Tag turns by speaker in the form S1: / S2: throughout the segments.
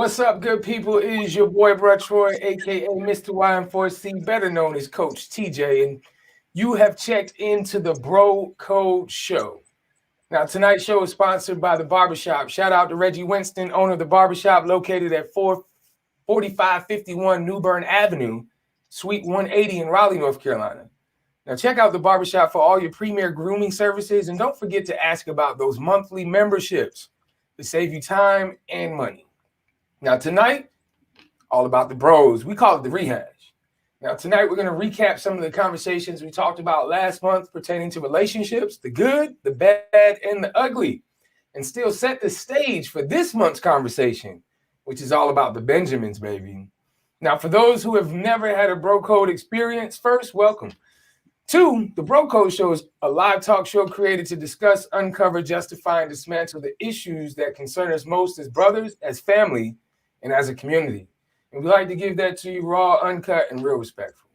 S1: What's up, good people? It is your boy, Bro Troy, aka Mr. YM4C, better known as Coach TJ, and you have checked into the Bro Code Show. Now, tonight's show is sponsored by the Barbershop. Shout out to Reggie Winston, owner of the Barbershop, located at 4551 New Bern Avenue, Suite 180 in Raleigh, North Carolina. Now, check out the Barbershop for all your premier grooming services, and don't forget to ask about those monthly memberships to save you time and money. Now, tonight, all about the bros. We call it the Rehash. Now, tonight, we're going to recap some of the conversations we talked about last month pertaining to relationships, the good, the bad, and the ugly, and still set the stage for this month's conversation, which is all about the Benjamins, baby. Now, for those who have never had a Bro Code experience, first, welcome. Two, the Bro Code Show is a live talk show created to discuss, uncover, justify, and dismantle the issues that concern us most as brothers, as family, and as a community. And we like to give that to you raw, uncut, and real respectful.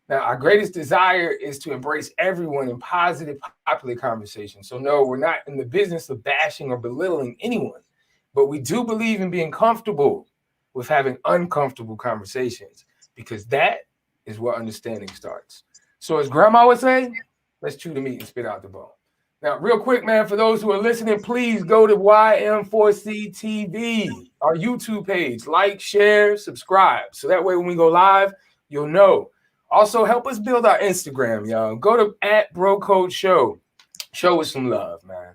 S1: Now, our greatest desire is to embrace everyone in positive, popular conversation. So no, we're not in the business of bashing or belittling anyone, but we do believe in being comfortable with having uncomfortable conversations, because that is where understanding starts. So as grandma would say, let's chew the meat and spit out the bone. Now, real quick, man, for those who are listening, please go to YM4C TV, our YouTube page. Like, share, subscribe. So that way when we go live, you'll know. Also, help us build our Instagram, y'all. Go to @BroCodeShow. Show us some love, man.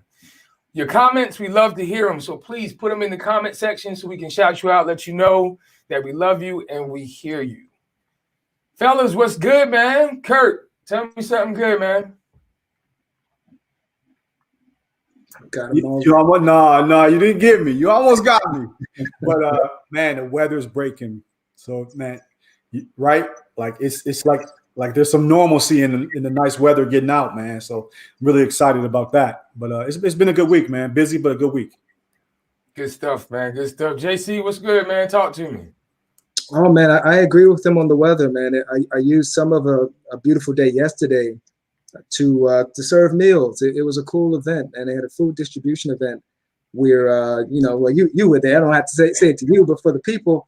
S1: Your comments, we love to hear them. So please put them in the comment section so we can shout you out, let you know that we love you and we hear you. Fellas, what's good, man? Kurt, tell me something good, man.
S2: No, you didn't get me. You almost got me. But man, the weather's breaking. So man, right? Like it's like there's some normalcy in the nice weather getting out, man. So I'm really excited about that. But it's been a good week, man. Busy, but a good week.
S1: Good stuff, man. Good stuff. JC, what's good, man? Talk to me.
S3: Oh man, I agree with them on the weather, man. I used some of a beautiful day yesterday to serve meals. It was a cool event, and they had a food distribution event where you were there. I don't have to say it to you, but for the people,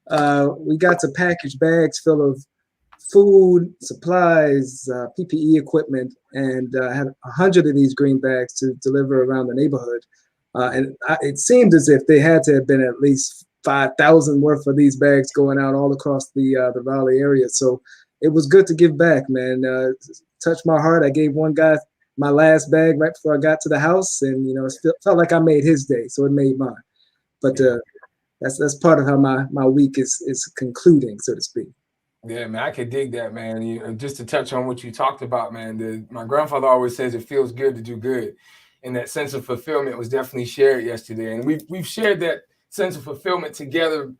S3: we got to package bags full of food, supplies, PPE equipment, and had 100 of these green bags to deliver around the neighborhood. It seemed as if they had to have been at least 5,000 worth of these bags going out all across the Raleigh area. So it was good to give back, man. Touched my heart. I gave one guy my last bag right before I got to the house, and it felt like I made his day, so it made mine. But that's part of how my week is concluding, so to speak.
S1: Yeah, man, I could dig that, man. Just to touch on what you talked about, man. My grandfather always says it feels good to do good, and that sense of fulfillment was definitely shared yesterday, and we've shared that sense of fulfillment together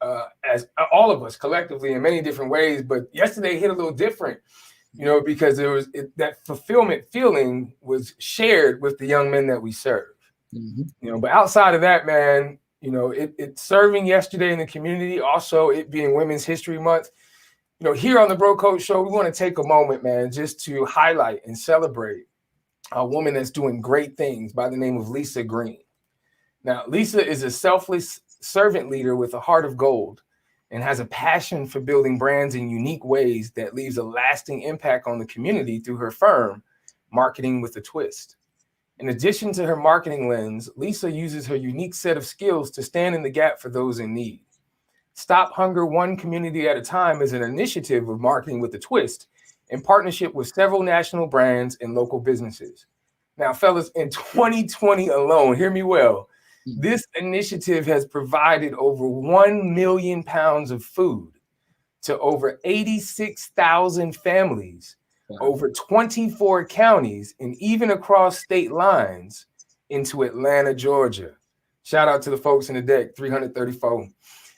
S1: as all of us collectively in many different ways. But yesterday hit a little different, because there was that fulfillment feeling was shared with the young men that we serve.
S3: Mm-hmm.
S1: But outside of that, man, it serving yesterday in the community, also it being Women's History Month. Here on the Bro Code Show, we want to take a moment, man, just to highlight and celebrate a woman that's doing great things by the name of Lisa Green. Now, Lisa is a selfless servant leader with a heart of gold and has a passion for building brands in unique ways that leaves a lasting impact on the community through her firm, Marketing with a Twist. In addition to her marketing lens, Lisa uses her unique set of skills to stand in the gap for those in need. Stop Hunger One Community at a Time is an initiative of Marketing with a Twist in partnership with several national brands and local businesses. Now, fellas, in 2020 alone, hear me well, this initiative has provided over 1 million pounds of food to over 86,000 families, over 24 counties, and even across state lines into Atlanta, Georgia. Shout out to the folks in the deck, 334.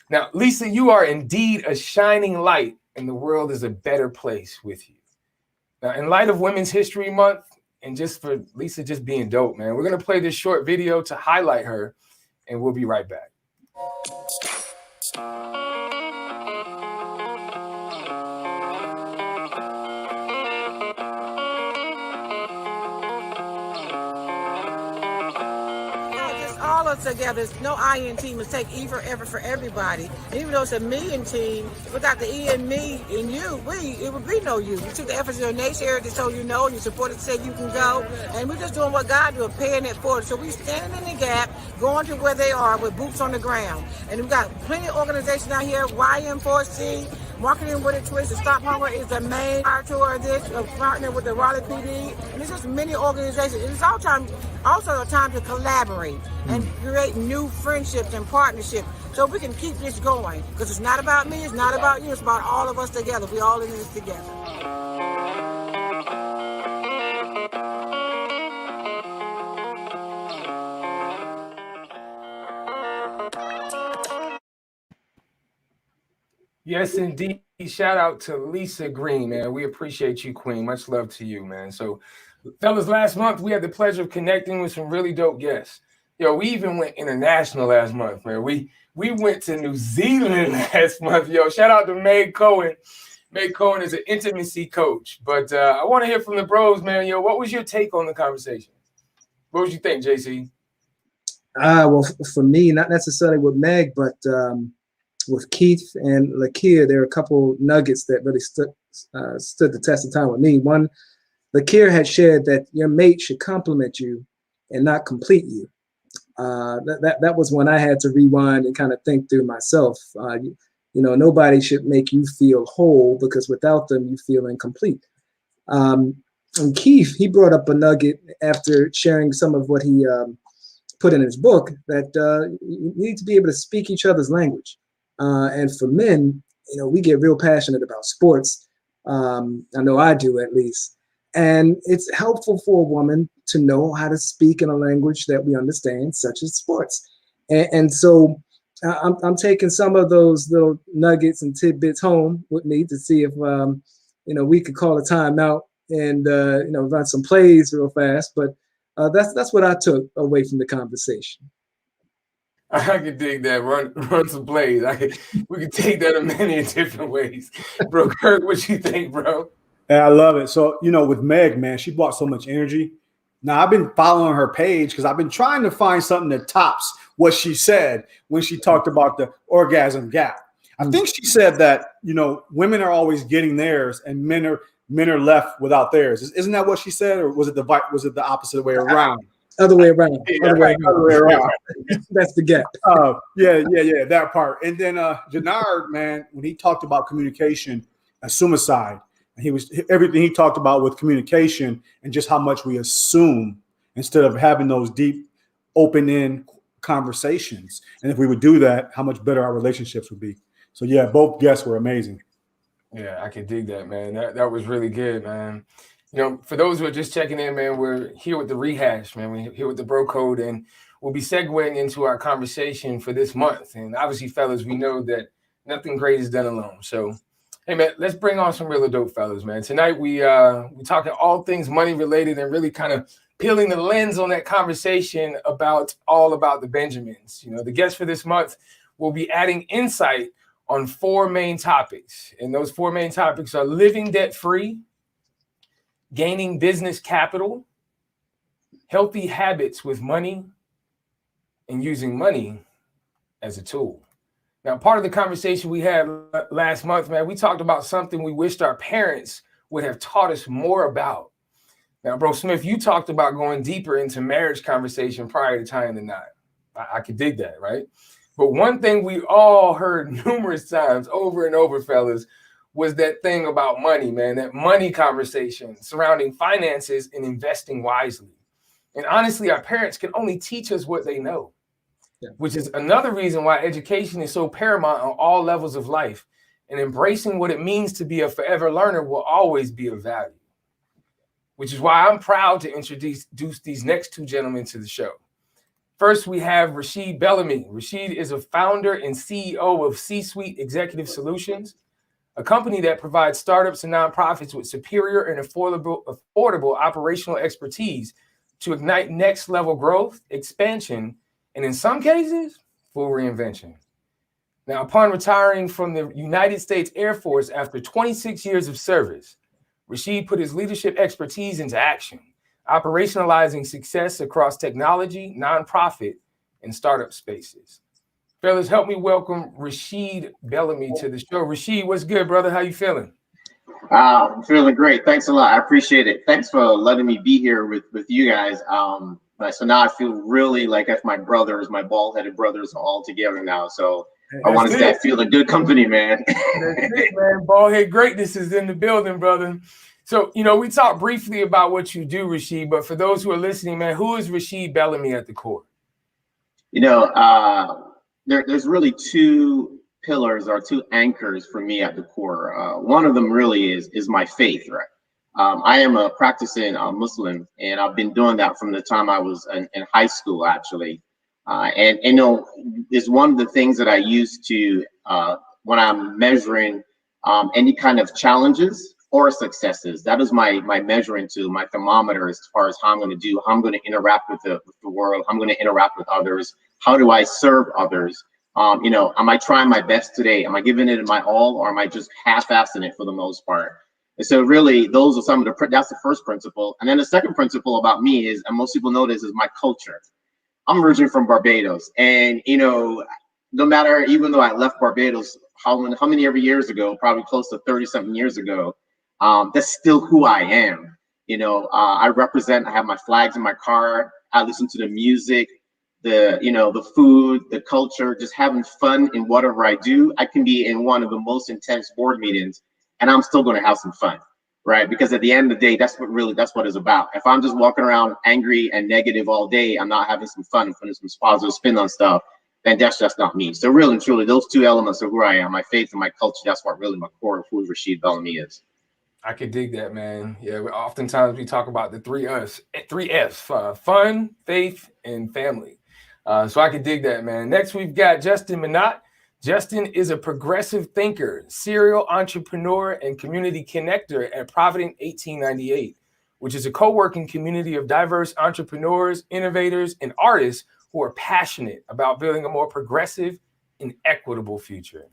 S1: Now, Lisa, you are indeed a shining light, and the world is a better place with you. Now, in light of Women's History Month, and just for Lisa just being dope, man, we're going to play this short video to highlight her, and we'll be right back.
S4: All of us together. There's no I in team. Mistake either effort for everybody. And even though it's a me in team, without the E and me and you, it would be no you. You took the efforts of your naysayer to show you know, you supported to say you can go. And we're just doing what God do, paying it forward. So we standing in the gap, going to where they are with boots on the ground. And we've got plenty of organizations out here, YM4C, Marketing with a Twist, the Stop Hunger is the main part of this, partner with the Raleigh PD. And it's just many organizations. It's also a time to collaborate and create new friendships and partnerships so we can keep this going. Because it's not about me, it's not about you, it's about all of us together. We all in this together.
S1: Yes, indeed. Shout out to Lisa Green, man. We appreciate you, Queen. Much love to you, man. So, fellas, last month we had the pleasure of connecting with some really dope guests. Yo, we even went international last month, man. We went to New Zealand last month. Yo, shout out to Meg Cohen. Meg Cohen is an intimacy coach. But I want to hear from the bros, man. Yo, what was your take on the conversation? What would you think, JC?
S3: Well, for me, not necessarily with Meg, but with Keith and Lakir, there are a couple nuggets that really stood the test of time with me. One, Lakir had shared that your mate should compliment you and not complete you. That was when I had to rewind and kind of think through myself. Nobody should make you feel whole, because without them, you feel incomplete. And Keith, he brought up a nugget after sharing some of what he put in his book, that you need to be able to speak each other's language. And for men, we get real passionate about sports. I know I do, at least. And it's helpful for a woman to know how to speak in a language that we understand, such as sports. And so I'm taking some of those little nuggets and tidbits home with me to see if, we could call a timeout and, run some plays real fast. But that's what I took away from the conversation.
S1: I can dig that. Run some plays. We can take that in many different ways. Bro, Kirk, what you think, bro?
S2: Yeah, I love it. So, with Meg, man, she brought so much energy. Now, I've been following her page because I've been trying to find something that tops what she said when she talked about the orgasm gap. I think she said that, women are always getting theirs and men are left without theirs. Isn't that what she said? Or was it the opposite way around?
S3: Other way around. Other way around. That's the gap.
S2: Yeah, that part. And then Jannard, man, when he talked about communication and suicide, and everything he talked about with communication and just how much we assume instead of having those deep, open-end conversations. And if we would do that, how much better our relationships would be. So yeah, both guests were amazing.
S1: Yeah, I can dig that, man. That was really good, man. For those who are just checking in, man, we're here with the Rehash, man. We're here with the Bro Code, and we'll be segueing into our conversation for this month. And obviously, fellas, we know that nothing great is done alone. So, hey, man, let's bring on some real dope fellas, man. Tonight, we talking all things money related and really kind of peeling the lens on that conversation about the Benjamins. The guests for this month will be adding insight on 4 main topics. And those 4 main topics are living debt-free, gaining business capital, healthy habits with money, and using money as a tool. Now, part of the conversation we had last month, man, we talked about something we wished our parents would have taught us more about. Now, Bro Smith, you talked about going deeper into marriage conversation prior to tying the knot. I could dig that, right? But one thing we all heard numerous times over and over, fellas, was that thing about money, man, that money conversation surrounding finances and investing wisely. And honestly, our parents can only teach us what they know, which is another reason why education is so paramount on all levels of life. And embracing what it means to be a forever learner will always be of value, which is why I'm proud to introduce these next 2 gentlemen to the show. First, we have Rasheed Bellamy. Rasheed is a founder and CEO of C-Suite Executive Solutions, a company that provides startups and nonprofits with superior and affordable operational expertise to ignite next level growth, expansion, and in some cases, full reinvention. Now, upon retiring from the United States Air Force after 26 years of service, Rasheed put his leadership expertise into action, operationalizing success across technology, nonprofit, and startup spaces. Fellas, help me welcome Rasheed Bellamy to the show. Rasheed, what's good, brother? How you feeling?
S5: I'm feeling great. Thanks a lot. I appreciate it. Thanks for letting me be here with you guys. So now I feel really like if my bald-headed brothers are all together now. So I want to say I feel a good company, man.
S1: That's it, man. Bald-head greatness is in the building, brother. So, we talked briefly about what you do, Rasheed, but for those who are listening, man, who is Rasheed Bellamy at the core?
S5: There's really two pillars or two anchors for me at the core. One of them really is my faith, right? I am a practicing Muslim, and I've been doing that from the time I was in high school, actually. And it's one of the things that I use to, when I'm measuring any kind of challenges or successes, that is my measuring tool, my thermometer as far as how I'm going to do, how I'm going to interact with the world, how I'm going to interact with others, how do I serve others? Am I trying my best today? Am I giving it my all, or am I just half-assing it for the most part? And so really, those are that's the first principle. And then the second principle about me is, and most people know this, is my culture. I'm originally from Barbados, and no matter, even though I left Barbados how many every years ago, probably close to 30-something years ago, that's still who I am. I have my flags in my car. I listen to the music, the food, the culture, just having fun in whatever I do. I can be in one of the most intense board meetings, and I'm still going to have some fun, right? Because at the end of the day, that's what it's about. If I'm just walking around angry and negative all day, I'm not having some fun and putting some positive spin on stuff, then that's just not me. So really and truly, those two elements of who I am, my faith and my culture, that's what really my core of who Rasheed Bellamy is.
S1: I could dig that, man. Yeah, oftentimes we talk about the three F's, fun, faith, and family. So I could dig that, man. Next, we've got Justin Minott. Justin is a progressive thinker, serial entrepreneur, and community connector at Provident 1898, which is a co-working community of diverse entrepreneurs, innovators, and artists who are passionate about building a more progressive and equitable future.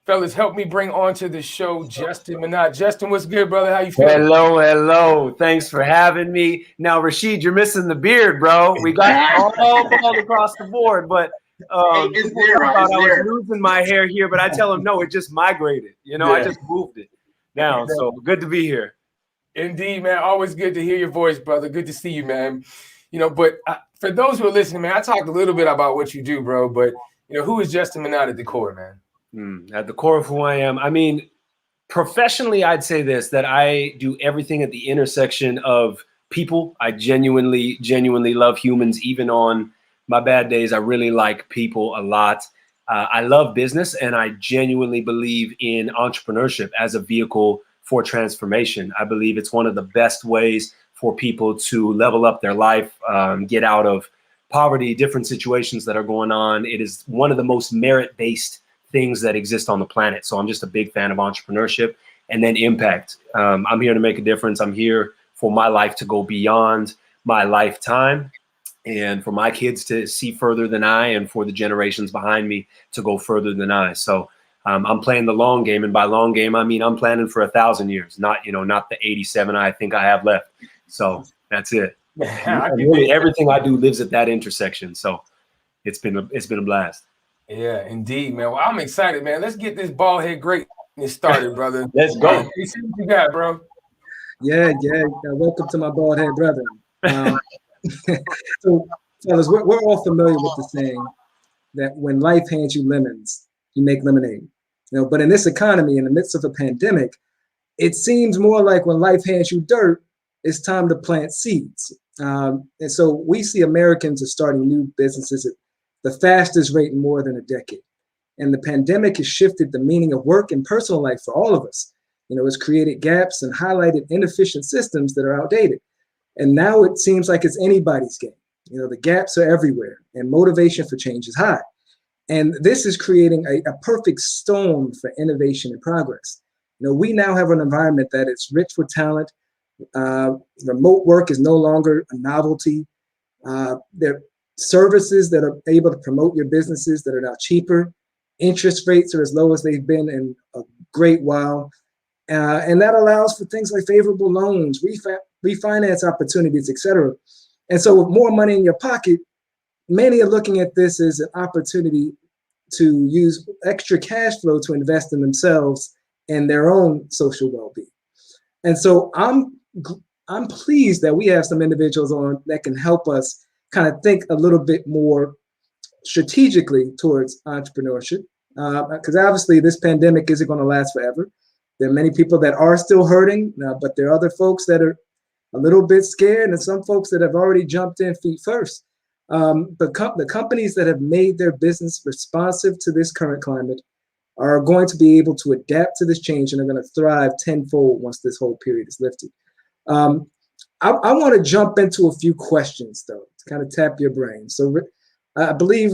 S1: Fellas, help me bring on to the show Justin Minott. Justin, what's good, brother? How you feeling?
S6: Hello. Thanks for having me. Now, Rasheed, you're missing the beard, bro. We got all across the board, but
S5: it's there. I
S6: was losing my hair here, but I tell him no, it just migrated. I just moved it down. So good to be here.
S1: Indeed, man. Always good to hear your voice, brother. Good to see you, man. But for those who are listening, man, I talked a little bit about what you do, bro. But who is Justin Minott at the core, man?
S6: At the core of who I am, I mean, professionally, I'd say this, that I do everything at the intersection of people. I genuinely love humans. Even on my bad days, I really like people a lot. I love business, and I genuinely believe in entrepreneurship as a vehicle for transformation. I believe it's one of the best ways for people to level up their life, get out of poverty, different situations that are going on. It is one of the most merit-based things that exist on the planet. So I'm just a big fan of entrepreneurship and then impact. I'm here to make a difference. I'm here for my life to go beyond my lifetime and for my kids to see further than I, and for the generations behind me to go further than I. So I'm playing the long game. And by long game, I mean, I'm planning for 1,000 years, not the 87 I think I have left. So that's it. Really, everything I do lives at that intersection. So it's been a blast.
S1: Yeah, indeed, man. Well, I'm excited, man. Let's get this bald head greatness started, brother.
S6: Let's go.
S1: See what you got, bro.
S3: Yeah. Welcome to my bald head brother. So, fellas, we're all familiar with the saying that when life hands you lemons, you make lemonade. But in this economy, in the midst of a pandemic, it seems more like when life hands you dirt, it's time to plant seeds. And so we see Americans are starting new businesses at the fastest rate in more than a decade. And the pandemic has shifted the meaning of work and personal life for all of us. It's created gaps and highlighted inefficient systems that are outdated. And now it seems like it's anybody's game. The gaps are everywhere and motivation for change is high. And this is creating a perfect storm for innovation and progress. We now have an environment that is rich with talent. Remote work is no longer a novelty. There are services that are able to promote your businesses that are now cheaper. Interest rates are as low as they've been in a great while. And that allows for things like favorable loans, refinance opportunities, et cetera. And so with more money in your pocket, many are looking at this as an opportunity to use extra cash flow to invest in themselves and their own social well-being. And so I'm pleased that we have some individuals on that can help us kind of think a little bit more strategically towards entrepreneurship, because obviously this pandemic isn't going to last forever. There are many people that are still hurting, but there are other folks that are a little bit scared, and some folks that have already jumped in feet first. The companies that have made their business responsive to this current climate are going to be able to adapt to this change and are going to thrive tenfold once this whole period is lifted. I want to jump into a few questions, though, to kind of tap your brain. So I believe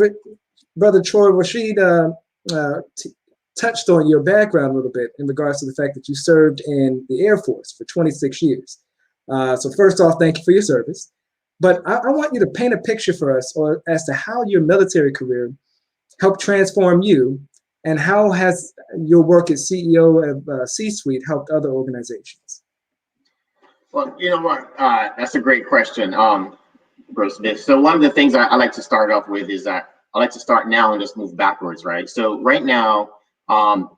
S3: Brother Troy Rasheed touched on your background a little bit in regards to the fact that you served in the Air Force for 26 years. So first off, thank you for your service. But I want you to paint a picture for us as to how your military career helped transform you, and how has your work as CEO of C-Suite helped other organizations?
S5: Well, you know what? That's a great question, Bruce Smith. So one of the things I like to start off with is that I like to start now and just move backwards, right? So right now,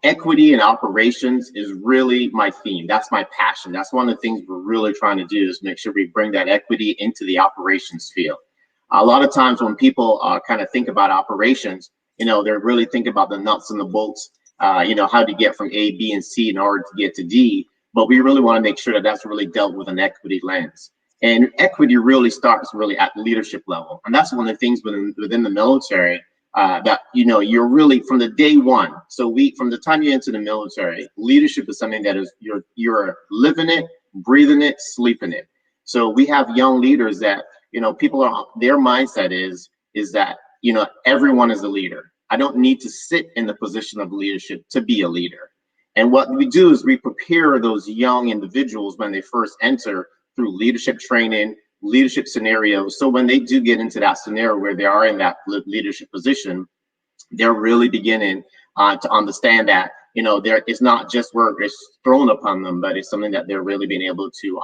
S5: equity in operations is really my theme. That's my passion. That's one of the things we're really trying to do, is make sure we bring that equity into the operations field. A lot of times when people kind of think about operations, they're really thinking about the nuts and the bolts, how to get from A, B, and C in order to get to D. But we really want to make sure that that's really dealt with an equity lens. And equity really starts really at leadership level. And that's one of the things within the military that, you're really from the day one. So from the time you enter the military, leadership is something that is you're living it, breathing it, sleeping it. So we have young leaders that, their mindset is that, everyone is a leader. I don't need to sit in the position of leadership to be a leader. And what we do is we prepare those young individuals when they first enter through leadership training, leadership scenarios. So when they do get into that scenario where they are in that leadership position, they're really beginning to understand that, it's not just work it's thrown upon them, but it's something that they're really being able to,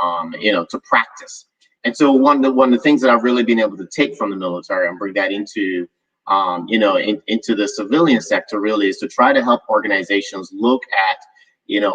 S5: to practice. And so one of the things that I've really been able to take from the military and bring that into, into the civilian sector really is to try to help organizations look at,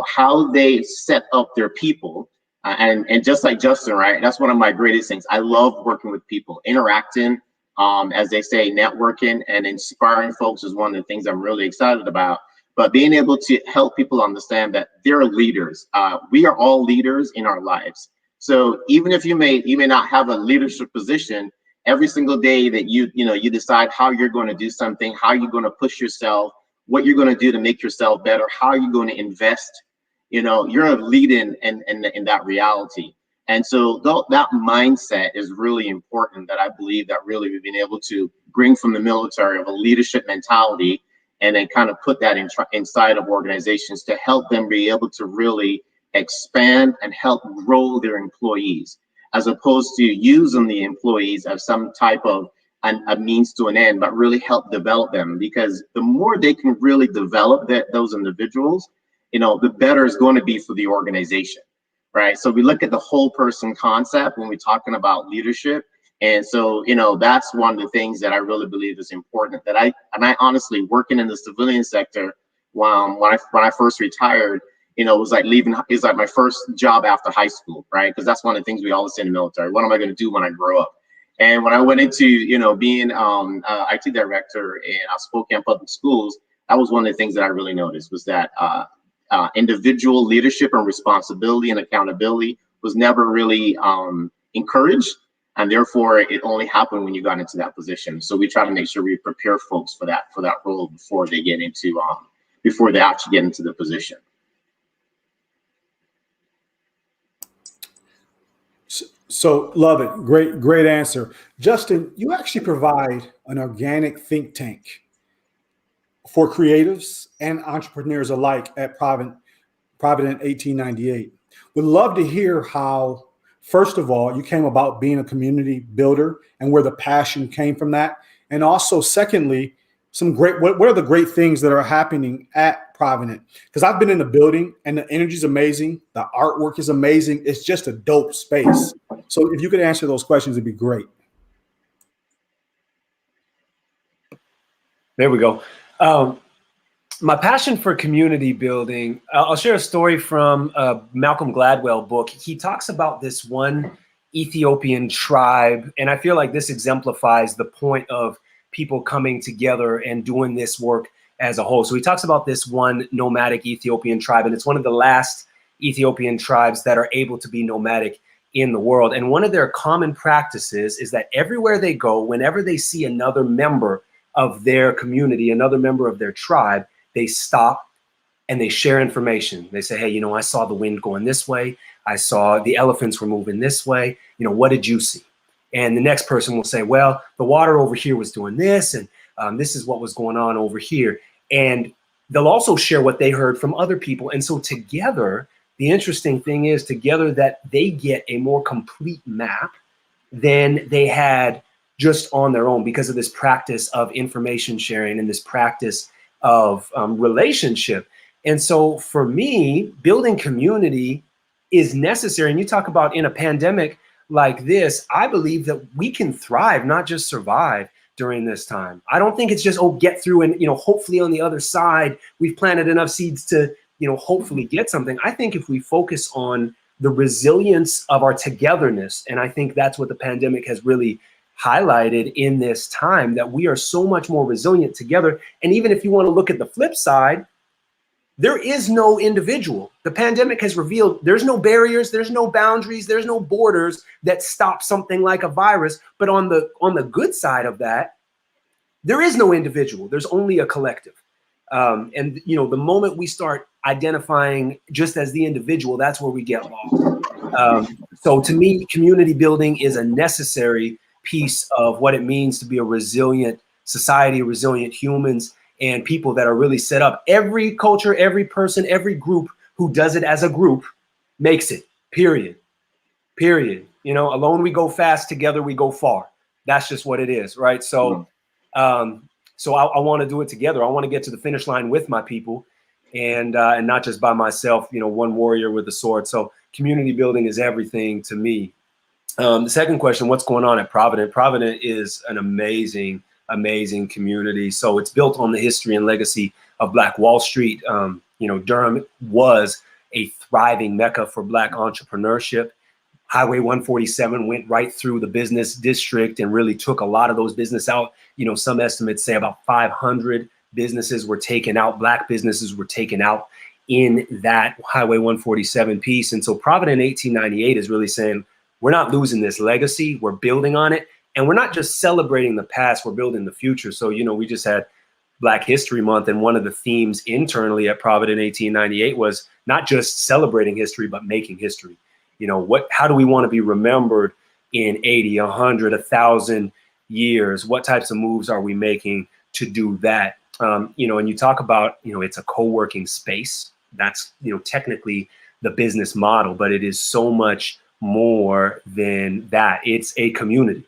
S5: how they set up their people. And just like Justin, right? That's one of my greatest things. I love working with people, interacting, as they say, networking and inspiring folks is one of the things I'm really excited about. But being able to help people understand that they're leaders. We are all leaders in our lives. So even if you may not have a leadership position, every single day that you decide how you're going to do something, how you're going to push yourself, what you're going to do to make yourself better, how you're going to invest, you're leading in that reality. And so that mindset is really important, that I believe that really we've been able to bring from the military of a leadership mentality, and then kind of put that inside of organizations to help them be able to really expand and help grow their employees, as opposed to using the employees as some type of a means to an end, but really help develop them. Because the more they can really develop those individuals, the better it's going to be for the organization, right? So we look at the whole person concept when we're talking about leadership. And so, that's one of the things that I really believe is important, that I honestly, working in the civilian sector, when I first retired, it was like it's like my first job after high school, right? Because that's one of the things we always say in the military: what am I going to do when I grow up? And when I went into, being IT director and Spokane public schools, that was one of the things that I really noticed, was that individual leadership and responsibility and accountability was never really encouraged. And therefore, it only happened when you got into that position. So we try to make sure we prepare folks for that role before they get into, before they actually get into the position.
S2: So love it. Great answer. Justin, you actually provide an organic think tank for creatives and entrepreneurs alike at Provident 1898. Would love to hear how, first of all, you came about being a community builder and where the passion came from that. And also, secondly, what are the great things that are happening at Provident? Because I've been in the building and the energy is amazing. The artwork is amazing. It's just a dope space. So if you could answer those questions, it'd be great.
S6: There we go. My passion for community building, I'll share a story from a Malcolm Gladwell book. He talks about this one Ethiopian tribe, and I feel like this exemplifies the point of people coming together and doing this work as a whole. So he talks about this one nomadic Ethiopian tribe, and it's one of the last Ethiopian tribes that are able to be nomadic in the world. And one of their common practices is that everywhere they go, whenever they see another member of their community, another member of their tribe, they stop and they share information. They say, hey, you know, I saw the wind going this way. I saw the elephants were moving this way. You know, what did you see? And the next person will say, well, the water over here was doing this, and this is what was going on over here. And they'll also share what they heard from other people. And so together, the interesting thing is together that they get a more complete map than they had just on their own because of this practice of information sharing and this practice of relationship. And so for me, building community is necessary. And you talk about in a pandemic like this, I believe that we can thrive, not just survive during this time. I don't think it's just, oh, get through and, you know, hopefully on the other side, we've planted enough seeds to, you know, hopefully get something. I think if we focus on the resilience of our togetherness, and I think that's what the pandemic has really highlighted in this time, that we are so much more resilient together. And even if you want to look at the flip side, there is no individual. The pandemic has revealed there's no barriers, there's no boundaries, there's no borders that stop something like a virus. But on the good side of that, there is no individual. There's only a collective. And you know, the moment we start identifying just as the individual, that's where we get lost. So to me, community building is a necessary piece of what it means to be a resilient society, resilient humans, and people that are really set up. Every culture, every person, every group who does it as a group makes it, period. You know, alone we go fast, together we go far. That's just what it is, right? So, so I want to do it together. I want to get to the finish line with my people and not just by myself, you know, one warrior with a sword. So community building is everything to me. The second question, what's going on at Provident? Provident is an amazing community. So it's built on the history and legacy of Black Wall Street. You know, Durham was a thriving mecca for Black entrepreneurship. Highway 147 went right through the business district and really took a lot of those business out. You know, some estimates say about 500 businesses were taken out. Black businesses were taken out in that Highway 147 piece. And so Provident 1898 is really saying, we're not losing this legacy, we're building on it. And we're not just celebrating the past, we're building the future. So, you know, we just had Black History Month, and one of the themes internally at Provident 1898 was not just celebrating history, but making history. You know, how do we want to be remembered in 80, 100, 1,000 years? What types of moves are we making to do that? You know, and you talk about, you know, it's a co-working space. That's, you know, technically the business model, but it is so much more than that. It's a community.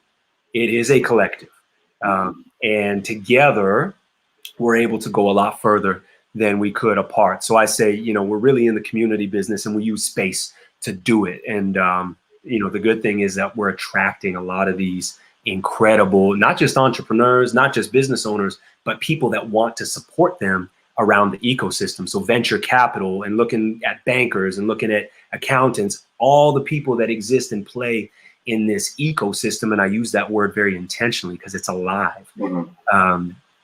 S6: It is a collective. And together, we're able to go a lot further than we could apart. So I say, you know, we're really in the community business and we use space to do it. And, you know, the good thing is that we're attracting a lot of these incredible, not just entrepreneurs, not just business owners, but people that want to support them around the ecosystem. So venture capital and looking at bankers and looking at accountants, all the people that exist and play in this ecosystem. And I use that word very intentionally because it's alive. So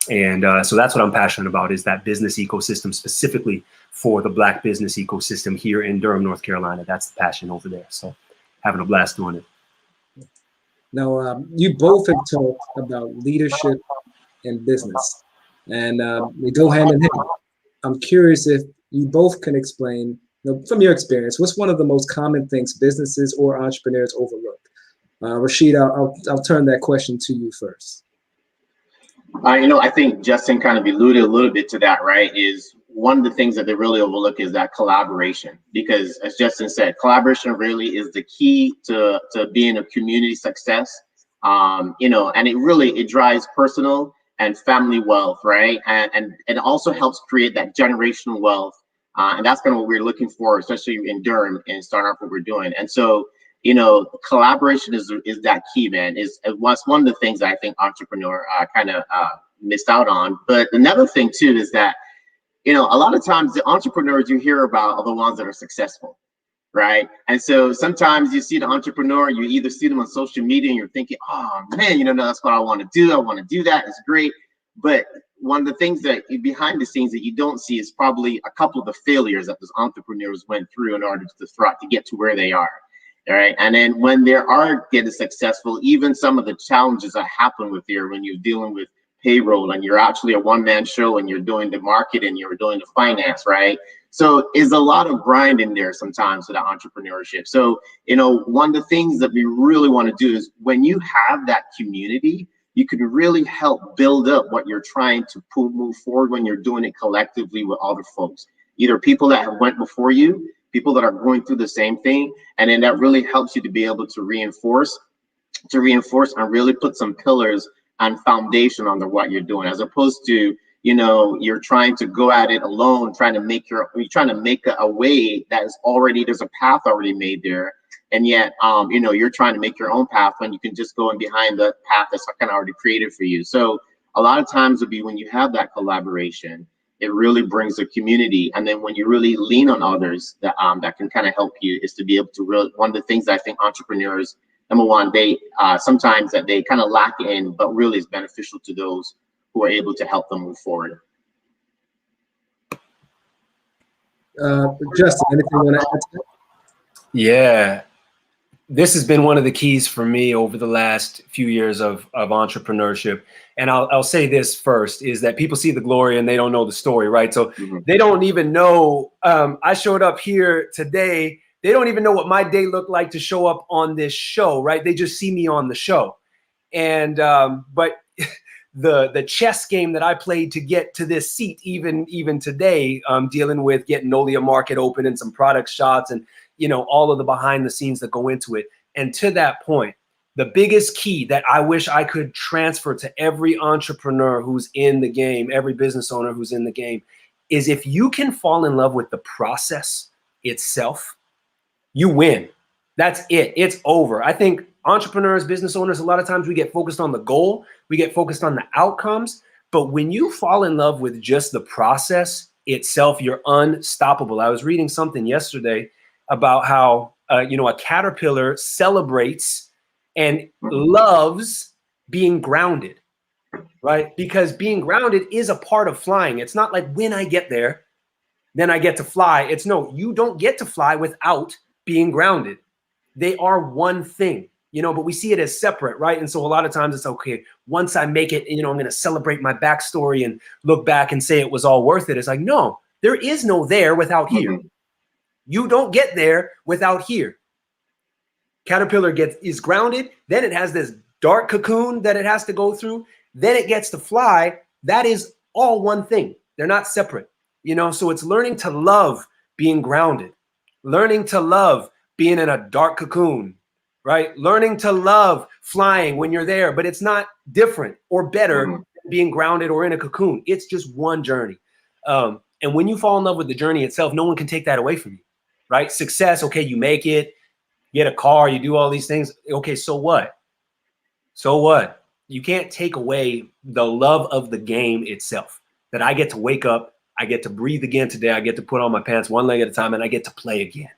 S6: that's what I'm passionate about, is that business ecosystem, specifically for the Black business ecosystem here in Durham, North Carolina. That's the passion over there. So having a blast doing it.
S3: Now, you both have talked about leadership and business, and they go hand in hand. I'm curious if you both can explain, you know, from your experience, what's one of the most common things businesses or entrepreneurs overlook? Rasheed, I'll turn that question to you first.
S5: You know, I think Justin kind of alluded a little bit to that, right? Is one of the things that they really overlook is that collaboration, because as Justin said, collaboration really is the key to being a community success. You know, and it drives personal and family wealth, right? And it also helps create that generational wealth. And that's kind of what we're looking for, especially in Durham and starting off what we're doing. And so, you know, collaboration is that key, man. Is one of the things that I think entrepreneur kind of missed out on. But another thing too is that, you know, a lot of times the entrepreneurs you hear about are the ones that are successful, right? And so sometimes you see the entrepreneur, you either see them on social media and you're thinking, oh man, you know, that's what I want to do. I want to do that. It's great. But one of the things that behind the scenes that you don't see is probably a couple of the failures that those entrepreneurs went through in order to get to where they are. All right. And then when they are getting successful, even some of the challenges that happen with here when you're dealing with payroll and you're actually a one-man show and you're doing the marketing, you're doing the finance, right? So is a lot of grind in there sometimes with the entrepreneurship. So, you know, one of the things that we really want to do is when you have that community, you can really help build up what you're trying to move forward when you're doing it collectively with other folks, either people that have went before you, people that are going through the same thing. And then that really helps you to be able to reinforce and really put some pillars and foundation under what you're doing, as opposed to, you know, you're trying to go at it alone, you're trying to make a way that is already, there's a path already made there. And yet, you know, you're trying to make your own path when you can just go in behind the path that's kind of already created for you. So a lot of times would be when you have that collaboration, it really brings a community. And then when you really lean on others that can kind of help you, is to be able to really, one of the things I think entrepreneurs, number one, they sometimes that they kind of lack in, but really is beneficial to those who are able to help them move forward.
S3: Justin, anything you want to add to that?
S6: Yeah, this has been one of the keys for me over the last few years of entrepreneurship. And I'll say this first, is that people see the glory and they don't know the story, right? So they don't even know, I showed up here today. They don't even know what my day looked like to show up on this show, right? They just see me on the show. And, but the chess game that I played to get to this seat, even today, dealing with getting Nolia Market open and some product shots and, you know, all of the behind the scenes that go into it. And to that point, the biggest key that I wish I could transfer to every entrepreneur who's in the game, every business owner who's in the game, is if you can fall in love with the process itself, you win. That's it. It's over. I think entrepreneurs, business owners, a lot of times we get focused on the goal, we get focused on the outcomes, but when you fall in love with just the process itself, you're unstoppable. I was reading something yesterday about how, you know, a caterpillar celebrates and loves being grounded, right? Because being grounded is a part of flying. It's not like when I get there, then I get to fly. It's no, you don't get to fly without being grounded. They are one thing, you know, but we see it as separate, right? And so a lot of times it's okay, once I make it, you know, I'm going to celebrate my backstory and look back and say it was all worth it. It's like, no, there is no there without here. You don't get there without here. Caterpillar is grounded, then it has this dark cocoon that it has to go through, then it gets to fly. That is all one thing. They're not separate, you know? So it's learning to love being grounded, learning to love being in a dark cocoon, right? Learning to love flying when you're there, but it's not different or better than being grounded or in a cocoon. It's just one journey. And when you fall in love with the journey itself, no one can take that away from you, right? Success, okay, you make it, get a car, you do all these things. Okay, so what? So what? You can't take away the love of the game itself, that I get to wake up, I get to breathe again today, I get to put on my pants one leg at a time, and I get to play again.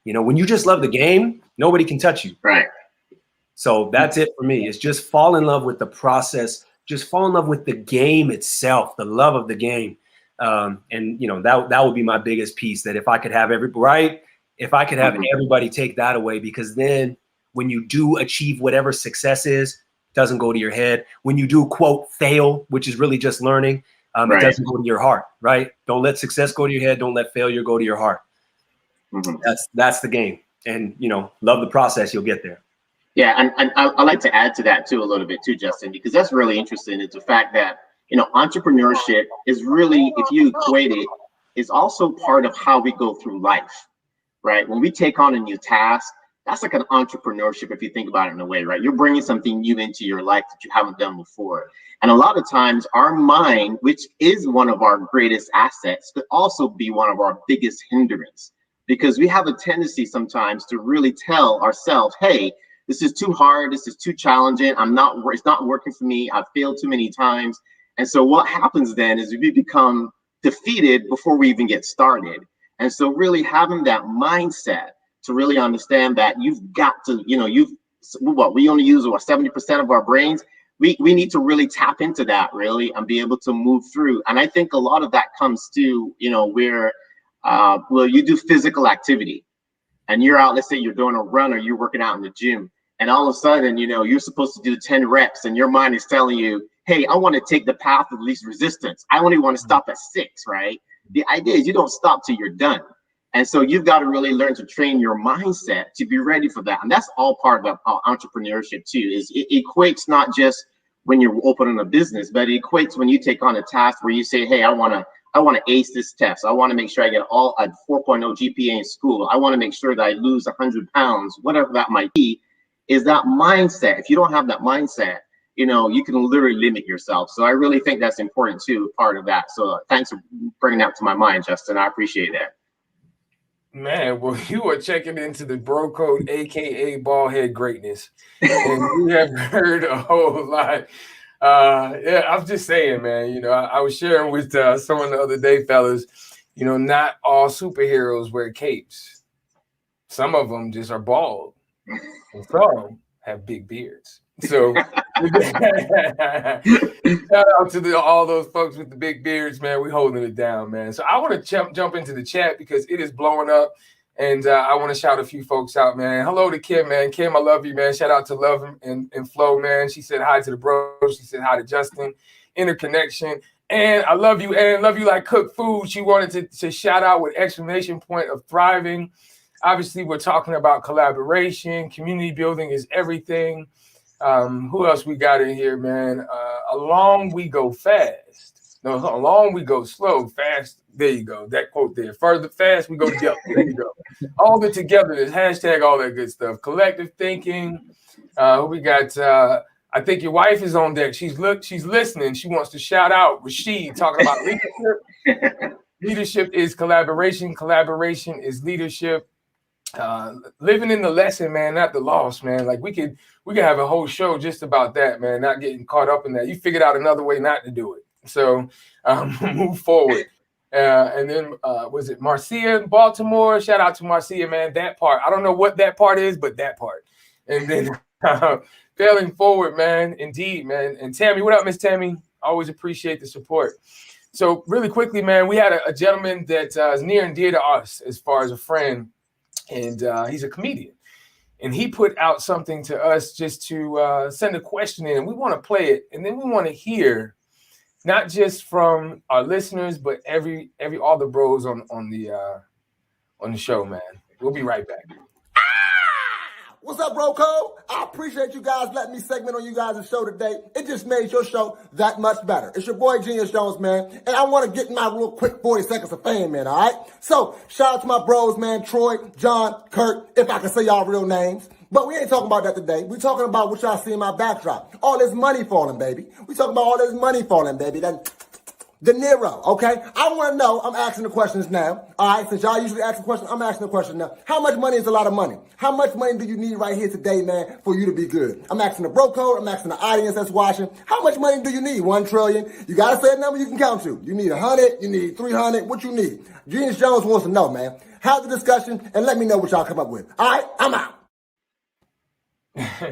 S6: You know, when you just love the game, nobody can touch you.
S5: Right.
S6: So that's it for me. It's just fall in love with the process, just fall in love with the game itself, the love of the game. And, you know, that would be my biggest piece, that if I could have everybody take that away, because then when you do achieve whatever success is, it doesn't go to your head. When you do, quote, fail, which is really just learning, it doesn't go to your heart, right? Don't let success go to your head. Don't let failure go to your heart. That's the game. And, you know, love the process, you'll get there.
S5: Yeah, and I like to add to that too a little bit too, Justin, because that's really interesting. It's the fact that, you know, entrepreneurship is really, if you equate it, is also part of how we go through life, right? When we take on a new task, that's like an entrepreneurship if you think about it in a way, right? You're bringing something new into your life that you haven't done before. And a lot of times our mind, which is one of our greatest assets, could also be one of our biggest hindrance, because we have a tendency sometimes to really tell ourselves, hey, this is too hard, this is too challenging, it's not working for me, I've failed too many times. And so what happens then is we become defeated before we even get started. And so really having that mindset to really understand that you've got to, we only use 70% of our brains. We need to really tap into that really and be able to move through. And I think a lot of that comes to, where you do physical activity and you're out, let's say you're doing a run or you're working out in the gym, and all of a sudden, you're supposed to do 10 reps and your mind is telling you, hey, I want to take the path of least resistance. I only want to stop at 6, right? The idea is you don't stop till you're done. And so you've got to really learn to train your mindset to be ready for that. And that's all part of entrepreneurship too, is it equates not just when you're opening a business, but it equates when you take on a task where you say, hey, I want to ace this test. I want to make sure I get a 4.0 GPA in school. I want to make sure that I lose 100 pounds, whatever that might be, is that mindset. If you don't have that mindset, you can literally limit yourself. So I really think that's important too, part of that. So thanks for bringing that to my mind, Justin. I appreciate that.
S1: Man, well, you are checking into the Bro Code, aka Ballhead Greatness, and we have heard a whole lot. I'm just saying, man. I was sharing with someone the other day, fellas. Not all superheroes wear capes. Some of them just are bald, and some have big beards. So shout out to all those folks with the big beards, man. We holding it down, man. So I want to jump into the chat because it is blowing up, and I want to shout a few folks out, man. Hello to Kim, man. Kim, I love you, man. Shout out to Love and Flo, man. She said hi to the bros. She said hi to Justin. Interconnection. And I love you, and love you like cook food. She wanted to shout out with exclamation point of thriving. Obviously, we're talking about collaboration. Community building is everything. Who else we got in here, man? Along we go fast. No, along we go slow, fast. There you go. That quote there. Further fast, we go together. There you go. All the togetherness, hashtag all that good stuff. Collective thinking. We got I think your wife is on deck. She's listening. She wants to shout out Rasheed talking about leadership. Leadership is collaboration. Collaboration is leadership. Living in the lesson, man, not the loss, man. Like we could have a whole show just about that, man. Not getting caught up in that. You figured out another way not to do it. So move forward. And then was it Marcia in Baltimore? Shout out to Marcia, man. That part. I don't know what that part is, but that part. And then failing forward, man. Indeed, man. And Tammy, what up, Miss Tammy? Always appreciate the support. So really quickly, man, we had a gentleman that is near and dear to us as far as a friend. And he's a comedian, and he put out something to us just to send a question in, and we want to play it, and then we want to hear not just from our listeners, but all the bros on the show, man. We'll be right back.
S7: What's up, bro code? I appreciate you guys letting me segment on you guys' show today. It just made your show that much better. It's your boy, Genius Jones, man. And I want to get my real quick 40 seconds of fame, man, all right? So, shout out to my bros, man, Troy, John, Kurt, if I can say y'all real names. But we ain't talking about that today. We talking about what y'all see in my backdrop. All this money falling, baby. We talking about all this money falling, baby. De Niro, okay? I want to know, I'm asking the questions now. All right, since y'all usually ask the question, I'm asking the question now. How much money is a lot of money? How much money do you need right here today, man, for you to be good? I'm asking the bro code. I'm asking the audience that's watching. How much money do you need? 1 trillion. You got to say a number you can count to. You need 100. You need 300. What you need? Genius Jones wants to know, man. Have the discussion and let me know what y'all come up with. All right, I'm out.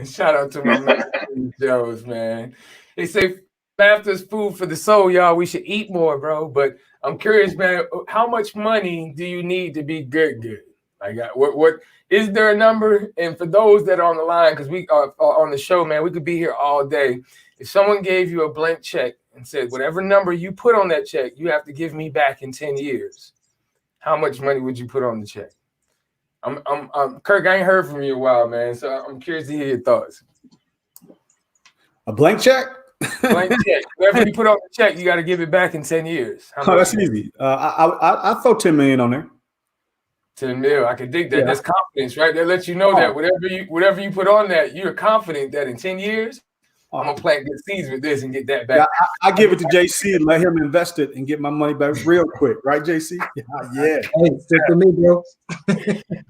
S1: Shout out to my man, Genius Jones, man. They say laughter's food for the soul, y'all. We should eat more, bro. But I'm curious, man, how much money do you need to be good? Like, what is there a number? And for those that are on the line, because we are on the show, man, we could be here all day. If someone gave you a blank check and said, whatever number you put on that check, you have to give me back in 10 years, how much money would you put on the check? I'm Kirk, I ain't heard from you in a while, man. So I'm curious to hear your thoughts.
S2: A blank check?
S1: Blank check. Whatever you put on the check, you got to give it back in 10 years.
S2: Oh, that's easy. I throw 10 million on there.
S1: 10 mil. I can dig that.
S2: Yeah.
S1: That's confidence, right? That lets you know that whatever you put on that, you're confident that in 10 years, I'm gonna plant good seeds with this and get that back.
S2: Yeah, I give it to JC and let him invest it and get my money back real quick, right, JC? Yeah.
S3: Hey, stick to me, bro.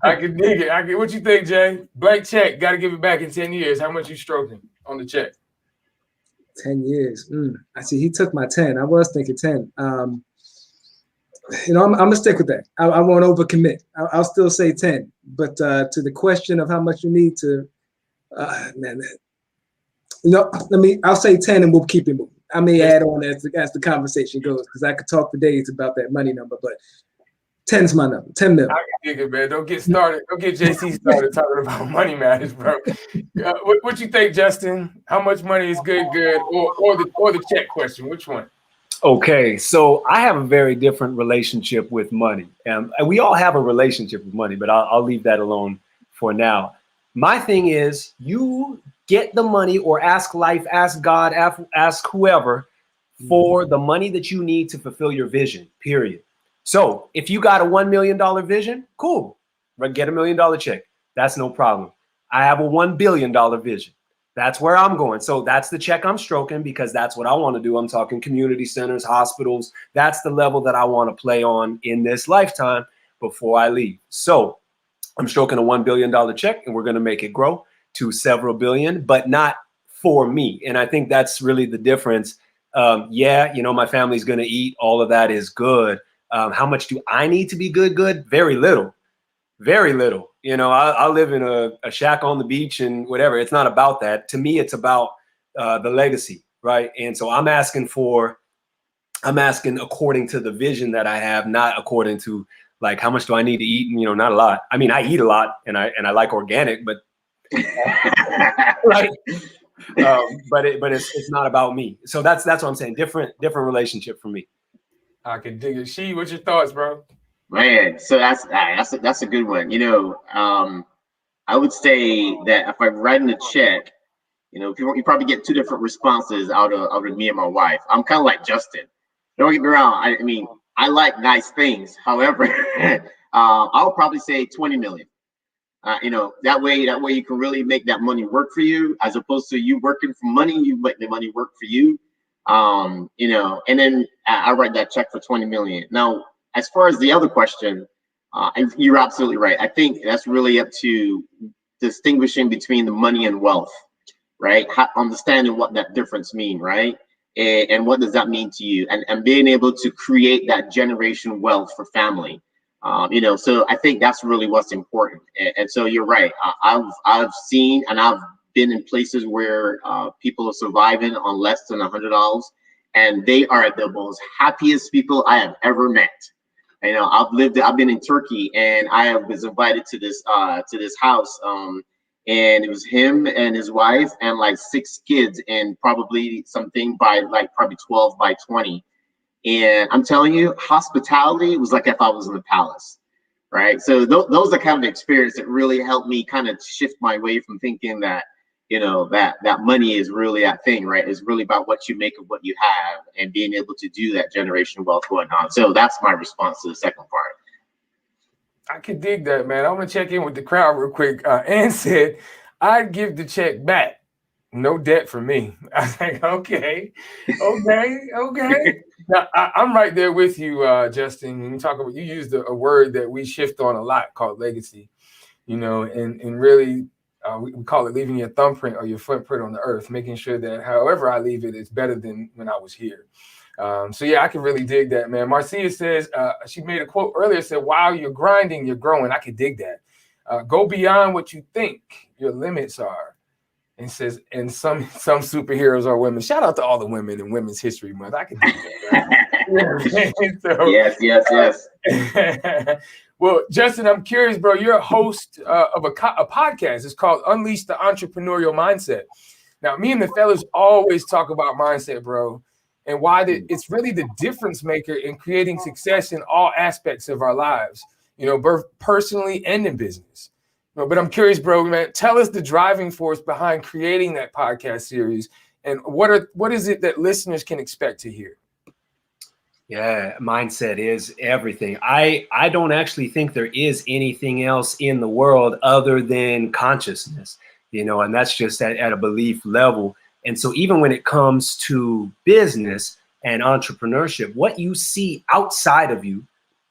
S1: I can dig it. What you think, Jay? Blank check, got to give it back in 10 years. How much you stroking on the check?
S3: 10 years. I see. He took my 10. I was thinking 10. I'm gonna stick with that. I won't overcommit. I'll still say 10. But to the question of how much you need to, man, I'll say 10 and we'll keep it moving. I may add on as the conversation goes, because I could talk for days about that money number, but 10's my number. 10 mil.
S1: I can dig it, man. Don't get started. Don't get JC started talking about money matters, bro. What you think, Justin? How much money is good, or the check question? Which one?
S6: Okay, so I have a very different relationship with money. And we all have a relationship with money, but I'll leave that alone for now. My thing is, you get the money, or ask life, ask God, ask whoever for the money that you need to fulfill your vision, period. So if you got a $1 million vision, cool, but get $1 million check. That's no problem. I have a $1 billion vision. That's where I'm going. So that's the check I'm stroking, because that's what I want to do. I'm talking community centers, hospitals. That's the level that I want to play on in this lifetime before I leave. So I'm stroking a $1 billion check, and we're going to make it grow to several billion, but not for me. And I think that's really the difference. My family's going to eat. All of that is good. How much do I need to be good? Very little. Very little. I live in a shack on the beach and whatever. It's not about that. To me, it's about the legacy, right? And so I'm asking according to the vision that I have, not according to like how much do I need to eat? Not a lot. I mean, I eat a lot, and I like organic, but right. But it's not about me. So that's what I'm saying. Different relationship for me.
S1: I can dig it. She, what's your thoughts, bro?
S5: Man, so that's a good one. I would say that if I'm writing a check, you probably get two different responses out of me and my wife. I'm kind of like Justin. Don't get me wrong. I mean, I like nice things. However, I'll probably say 20 million. That way you can really make that money work for you, as opposed to you working for money. You make the money work for you. And then I write that check for 20 million. Now, as far as the other question, you're absolutely right. I think that's really up to distinguishing between the money and wealth, right? Understanding what that difference mean, right? And what does that mean to you? And being able to create that generation wealth for family. So I think that's really what's important. And so you're right. I've seen, and I've been in places where people are surviving on less than $100, and they are the most happiest people I have ever met. I've been in Turkey, and I was invited to this house, and it was him and his wife and like 6 kids, and probably something by like probably 12 by 20. And I'm telling you, hospitality was like if I was in the palace, right? So those are kind of the experience that really helped me kind of shift my way from thinking that, that money is really that thing, right? It's really about what you make of what you have, and being able to do that generation wealth going on. So that's my response to the second part.
S1: I could dig that, man. I'm gonna check in with the crowd real quick. Ann said, "I'd give the check back. No debt for me." I was like, okay. Now, I'm right there with you, Justin. When you talk about, you used a word that we shift on a lot called legacy, and really we call it leaving your thumbprint or your footprint on the earth, making sure that however I leave it, it's better than when I was here. So yeah, I can really dig that, man. Marcia says, she made a quote earlier, said, "While you're grinding, you're growing." I could dig that. Go beyond what you think your limits are. And says, and some superheroes are women. Shout out to all the women in Women's History Month. I can do that. Right? So,
S5: yes.
S1: Well, Justin, I'm curious, bro. You're a host of a podcast. It's called Unleash the Entrepreneurial Mindset. Now, me and the fellas always talk about mindset, bro, and why it's really the difference maker in creating success in all aspects of our lives, both personally and in business. But I'm curious, bro, man, tell us the driving force behind creating that podcast series, and what is it that listeners can expect to hear?
S6: Yeah, mindset is everything. I don't actually think there is anything else in the world other than consciousness, and that's just at a belief level. And so even when it comes to business and entrepreneurship, what you see outside of you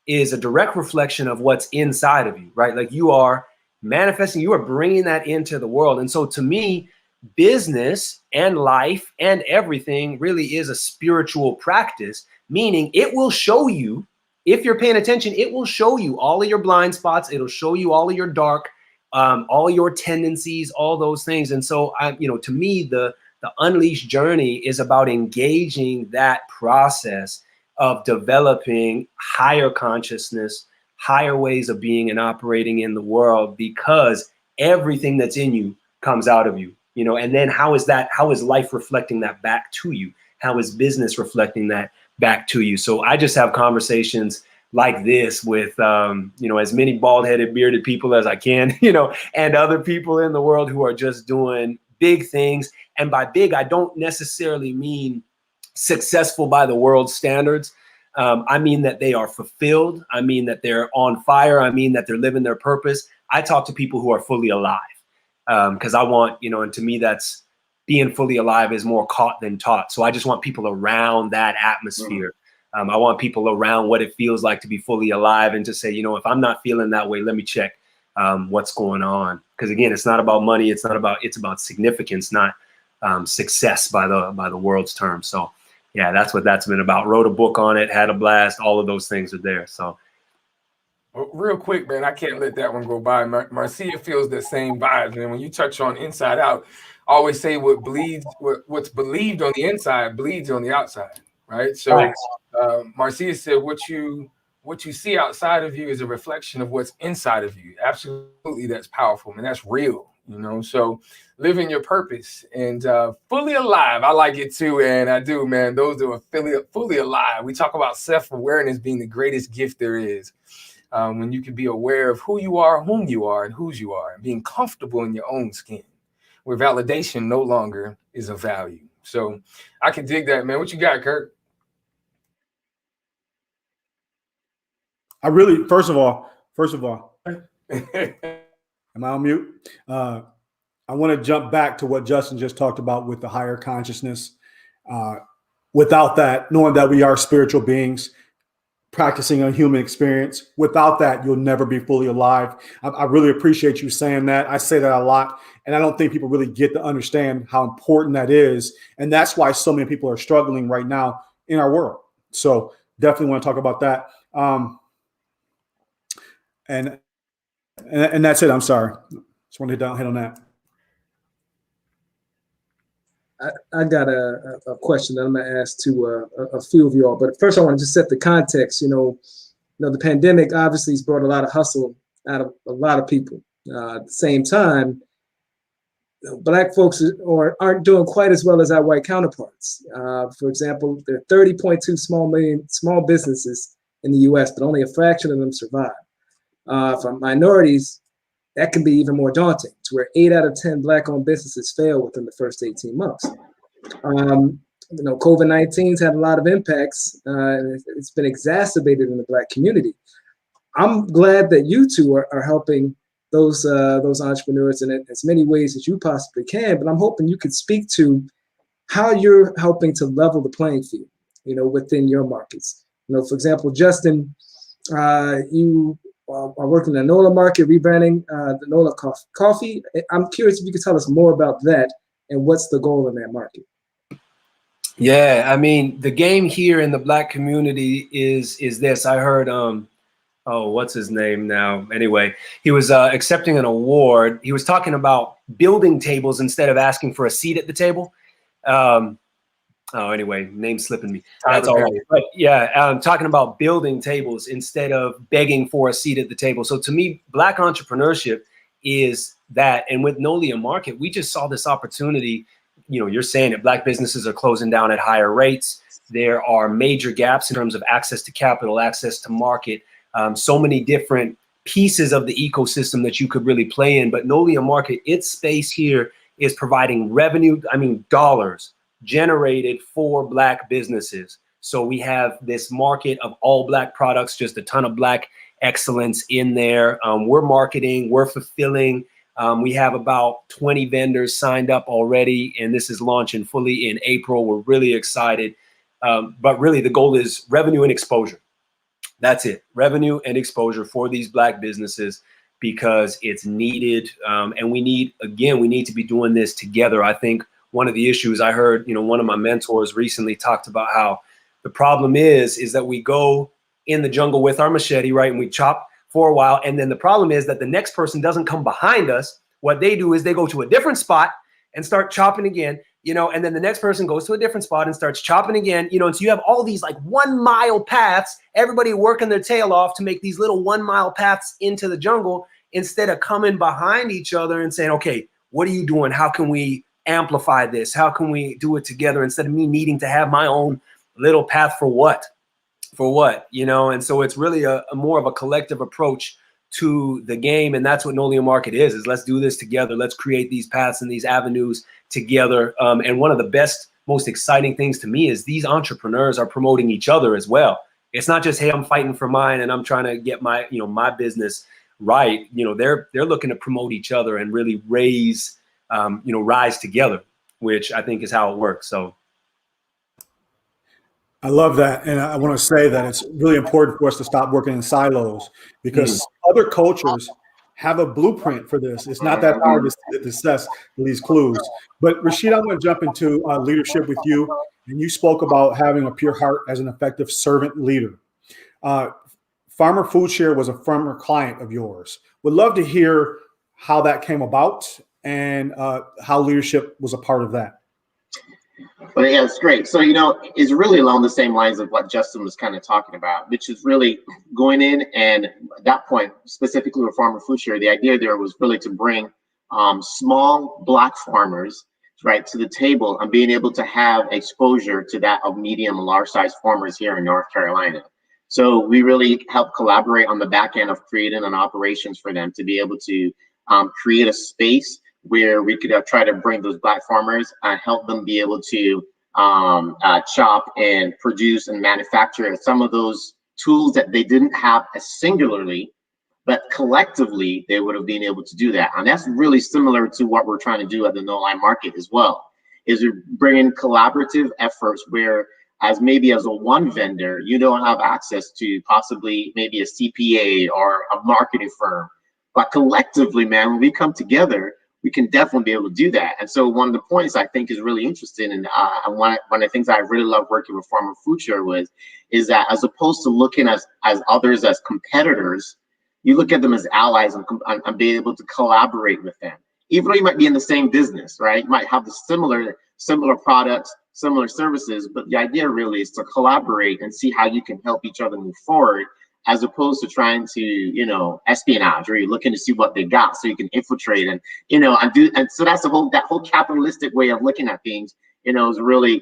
S6: is a direct reflection of what's inside of you, right? Like you are manifesting, you are bringing that into the world. And so to me, business and life and everything really is a spiritual practice, meaning it will show you, if you're paying attention, it will show you all of your blind spots. It'll show you all of your dark, all your tendencies, all those things. And so, to me, the Unleashed journey is about engaging that process of developing higher consciousness, higher ways of being and operating in the world, because everything that's in you comes out of you, and then how is life reflecting that back to you? How is business reflecting that back to you? So I just have conversations like this with, as many bald-headed, bearded people as I can, and other people in the world who are just doing big things. And by big, I don't necessarily mean successful by the world's standards. I mean that they are fulfilled. I mean that they're on fire. I mean that they're living their purpose. I talk to people who are fully alive, because I want, and to me, that's being fully alive is more caught than taught. So I just want people around that atmosphere. I want people around what it feels like to be fully alive and to say, if I'm not feeling that way, let me check what's going on. Because again, it's not about money. It's about significance, not success by the world's terms. So yeah, that's what that's been about. Wrote a book on it, had a blast. All of those things are there. So.
S1: Well, real quick, man, I can't let that one go by. Marcia feels the same vibes, man. When you touch on Inside Out, I always say what's believed on the inside bleeds on the outside, right? So Marcia said what you see outside of you is a reflection of what's inside of you. Absolutely, that's powerful, man. That's real, So living your purpose and fully alive. I like it too, and I do, man. Those who are fully alive. We talk about self-awareness being the greatest gift there is. When you can be aware of who you are, whom you are, and whose you are, and being comfortable in your own skin, where validation no longer is a value. So I can dig that, man. What you got, Kurt?
S2: I really, first of all, am I on mute? I want to jump back to what Justin just talked about with the higher consciousness. Without that, knowing that we are spiritual beings, practicing a human experience. Without that, you'll never be fully alive. I really appreciate you saying that. I say that a lot, and I don't think people really get to understand how important that is. And that's why so many people are struggling right now in our world. So definitely want to talk about that. And that's it. I'm sorry. Just want to hit on that.
S3: I got a question that I'm going to ask to a few of y'all, but first I want to just set the context. The pandemic obviously has brought a lot of hustle out of a lot of people. At the same time, Black folks aren't doing quite as well as our white counterparts. For example, there are 30.2 small businesses in the U.S., but only a fraction of them survive. For minorities, that can be even more daunting, to where 8 out of 10 Black-owned businesses fail within the first 18 months. COVID-19's had a lot of impacts, and it's been exacerbated in the Black community. I'm glad that you two are helping those entrepreneurs in as many ways as you possibly can, but I'm hoping you could speak to how you're helping to level the playing field, within your markets. For example, Justin, you are working in the NOLA market, rebranding the NOLA coffee. I'm curious if you could tell us more about that and what's the goal in that market.
S6: Yeah, I mean, the game here in the Black community is this. I heard, what's his name now? Anyway, he was accepting an award. He was talking about building tables instead of asking for a seat at the table. Anyway, name slipping me. That's all right. But yeah, I'm talking about building tables instead of begging for a seat at the table. So to me, Black entrepreneurship is that. And with NOLA Market, we just saw this opportunity. You're saying that Black businesses are closing down at higher rates. There are major gaps in terms of access to capital, access to market, so many different pieces of the ecosystem that you could really play in. But NOLA Market, its space here is providing revenue, dollars generated for Black businesses. So we have this market of all Black products, just a ton of Black excellence in there. We're marketing, we're fulfilling. We have about 20 vendors signed up already, and this is launching fully in April. We're really excited. But really the goal is revenue and exposure. That's it. Revenue and exposure for these Black businesses, because it's needed. And we need to be doing this together. I think one of the issues I heard, one of my mentors recently talked about how the problem is that we go in the jungle with our machete, right? And we chop for a while. And then the problem is that the next person doesn't come behind us. What they do is they go to a different spot and start chopping again, and then the next person goes to a different spot and starts chopping again, and so you have all these like 1 mile paths, everybody working their tail off to make these little 1 mile paths into the jungle instead of coming behind each other and saying, okay, what are you doing? How can we amplify this? How can we do it together instead of me needing to have my own little path for what? And so it's really a more of a collective approach to the game. And that's what No Limit Market is let's do this together. Let's create these paths and these avenues together. And one of the best, most exciting things to me is these entrepreneurs are promoting each other as well. It's not just, hey, I'm fighting for mine and I'm trying to get my, my business right. They're looking to promote each other and really rise together, which I think is how it works. So
S2: I love that. And I want to say that it's really important for us to stop working in silos because other cultures have a blueprint for this. It's not that hard to assess these clues. But Rasheed, I want to jump into leadership with you. And you spoke about having a pure heart as an effective servant leader. Farmer Food Share was a former client of yours. Would love to hear how that came about and how leadership was a part of that.
S5: Well, yeah, it's great. So, it's really along the same lines of what Justin was kind of talking about, which is really going in and at that point, specifically with Farmer Food Share, the idea there was really to bring small Black farmers, right, to the table and being able to have exposure to that of medium and large size farmers here in North Carolina. So we really helped collaborate on the back end of creating an operations for them to be able to create a space where we could try to bring those Black farmers and help them be able to chop and produce and manufacture some of those tools that they didn't have as singularly, but collectively they would have been able to do that. And that's really similar to what we're trying to do at the No Line Market as well, is we're bringing collaborative efforts where as a one vendor, you don't have access to possibly maybe a CPA or a marketing firm, but collectively, man, when we come together, we can definitely be able to do that. And so one of the points I think is really interesting, and one of the things I really love working with Farmer Food Share is that as opposed to looking as others as competitors, you look at them as allies and be able to collaborate with them. Even though you might be in the same business, right? You might have the similar products, similar services, but the idea really is to collaborate and see how you can help each other move forward, as opposed to trying to, espionage, or you're looking to see what they got so you can infiltrate and so that's that whole capitalistic way of looking at things, is really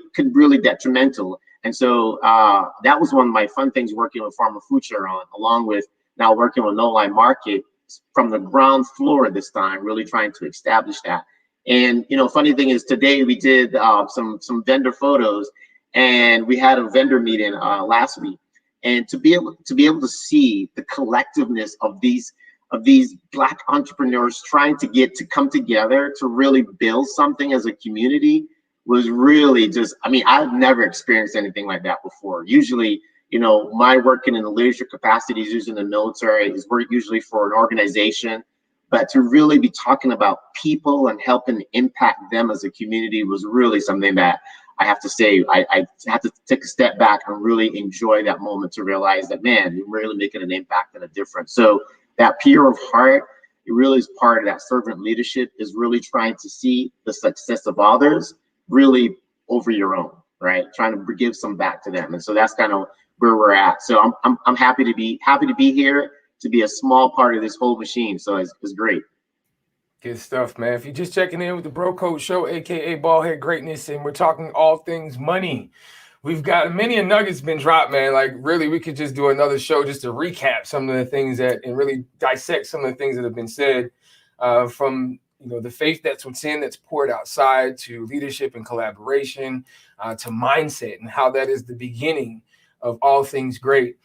S5: detrimental. And so that was one of my fun things working with Farmer Food Share on, along with now working with No Line Market from the ground floor this time, really trying to establish that. And, funny thing is today we did some vendor photos and we had a vendor meeting last week. And to be able to see the collectiveness of these Black entrepreneurs trying to come together to really build something as a community was really just, I've never experienced anything like that before. Usually, my working in the leadership capacity is usually in the military, is work usually for an organization, but to really be talking about people and helping impact them as a community was really something that I have to say, I have to take a step back and really enjoy that moment to realize that, man, you're really making an impact and a difference. So that pure of heart, it really is part of that servant leadership, is really trying to see the success of others really over your own, right? Trying to give some back to them. And so that's kind of where we're at. So I'm happy to be here, to be a small part of this whole machine. So it's great.
S1: Good stuff, man. If you're just checking in with the Bro Code Show, aka Ballhead Greatness, and we're talking all things money, we've got many a nuggets been dropped, man. Like really, we could just do another show just to recap some of the things and really dissect some of the things that have been said, from the faith that's within, that's poured outside, to leadership and collaboration, to mindset and how that is the beginning of all things great.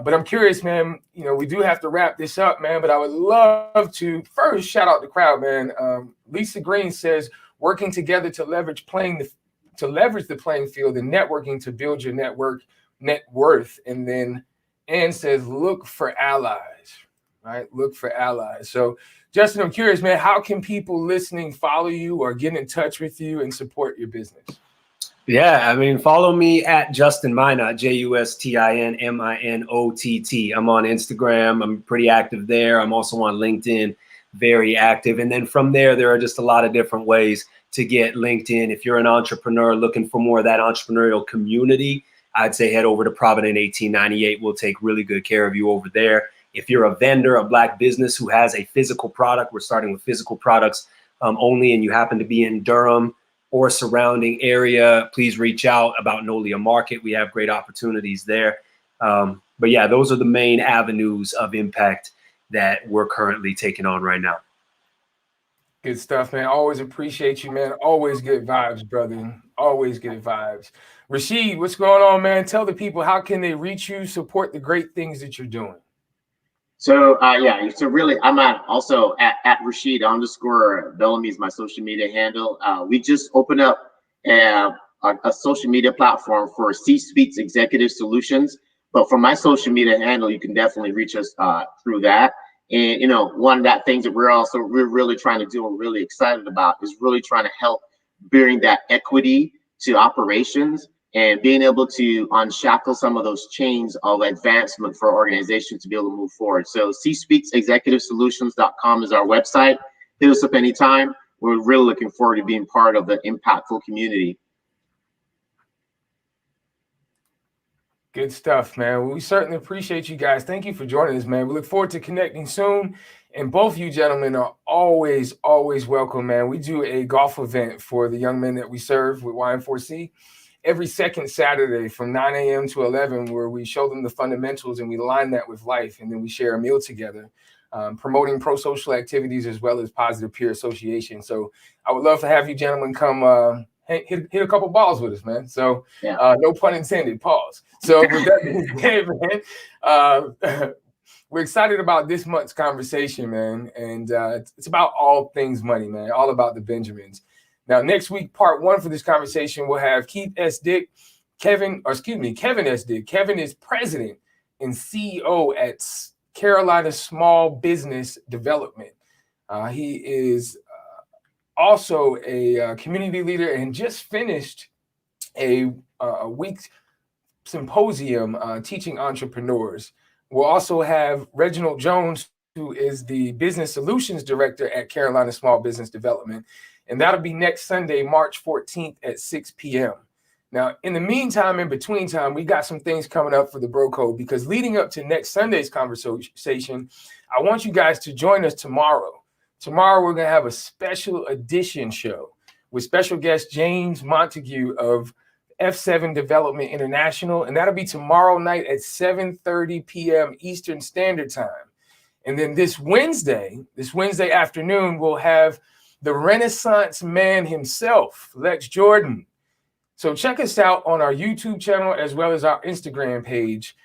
S1: But I'm curious, man, we do have to wrap this up, man, but I would love to first shout out the crowd, man. Lisa Green says, working together to leverage the playing field and networking to build your net worth. And then Ann says, look for allies. right? Look for allies. So, Justin, I'm curious, man, how can people listening follow you or get in touch with you and support your business?
S6: Yeah, I mean, follow me at Justin Minott, JustinMinott. I'm on Instagram. I'm pretty active there. I'm also on LinkedIn, very active. And then from there are just a lot of different ways to get LinkedIn. If you're an entrepreneur looking for more of that entrepreneurial community, I'd say head over to Provident 1898. We'll take really good care of you over there. If you're a vendor, a Black business who has a physical product, we're starting with physical products only, and you happen to be in Durham or surrounding area, please reach out about Nolia Market. We have great opportunities there. But yeah, those are the main avenues of impact that we're currently taking on right now.
S1: Good stuff, man. Always appreciate you, man. Always good vibes, brother. Always good vibes. Rasheed, what's going on, man? Tell the people, how can they reach you, support the great things that you're doing?
S5: So so really, I'm also at Rasheed _ Bellamy is my social media handle. We just opened up a social media platform for C-Suite's executive solutions. But for my social media handle, you can definitely reach us through that. And one of that things that we're really trying to do and really excited about is really trying to help bring that equity to operations and being able to unshackle some of those chains of advancement for organizations to be able to move forward. So cspeaksexecutivesolutions.com is our website. Hit us up anytime. We're really looking forward to being part of the impactful community.
S1: Good stuff, man. We certainly appreciate you guys. Thank you for joining us, man. We look forward to connecting soon. And both of you gentlemen are always, always welcome, man. We do a golf event for the young men that we serve with YM4C every second Saturday from 9 a.m. to 11, where we show them the fundamentals and we line that with life. And then we share a meal together, promoting pro-social activities as well as positive peer association. So I would love to have you gentlemen come hit a couple balls with us, man. So no pun intended, pause. So with that being said, man, we're excited about this month's conversation, man. And it's about all things money, man, all about the Benjamins. Now, next week, part 1 for this conversation, we'll have Keith S. Dick, Kevin S. Dick. Kevin is president and CEO at Carolina Small Business Development. He is also a community leader and just finished a week symposium teaching entrepreneurs. We'll also have Reginald Jones, who is the business solutions director at Carolina Small Business Development. And that'll be next Sunday, March 14th at 6 p.m. Now, in the meantime, in between time, we got some things coming up for the Bro Code, because leading up to next Sunday's conversation, I want you guys to join us tomorrow. Tomorrow, we're going to have a special edition show with special guest James Montague of F7 Development International. And that'll be tomorrow night at 7:30 p.m. Eastern Standard Time. And then this Wednesday afternoon, we'll have the Renaissance man himself, Lex Jordan. So check us out on our YouTube channel as well as our Instagram page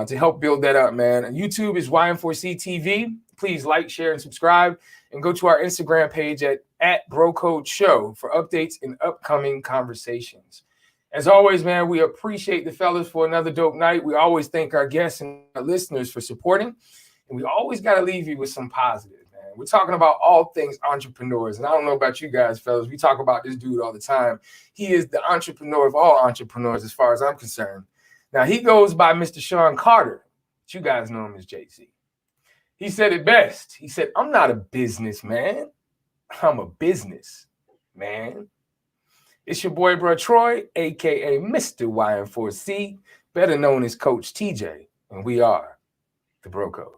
S1: to help build that up, man. And YouTube is YM4C TV. Please like, share, and subscribe. And go to our Instagram page at BroCode Show for updates and upcoming conversations. As always, man, we appreciate the fellas for another dope night. We always thank our guests and our listeners for supporting. And we always got to leave you with some positive. We're talking about all things entrepreneurs. And I don't know about you guys, fellas. We talk about this dude all the time. He is the entrepreneur of all entrepreneurs as far as I'm concerned. Now, he goes by Mr. Sean Carter. But you guys know him as JC. He said it best. He said, I'm not a businessman. I'm a business man. It's your boy, bro, Troy, a.k.a. Mr. YM4C, better known as Coach TJ. And we are the Bro Code.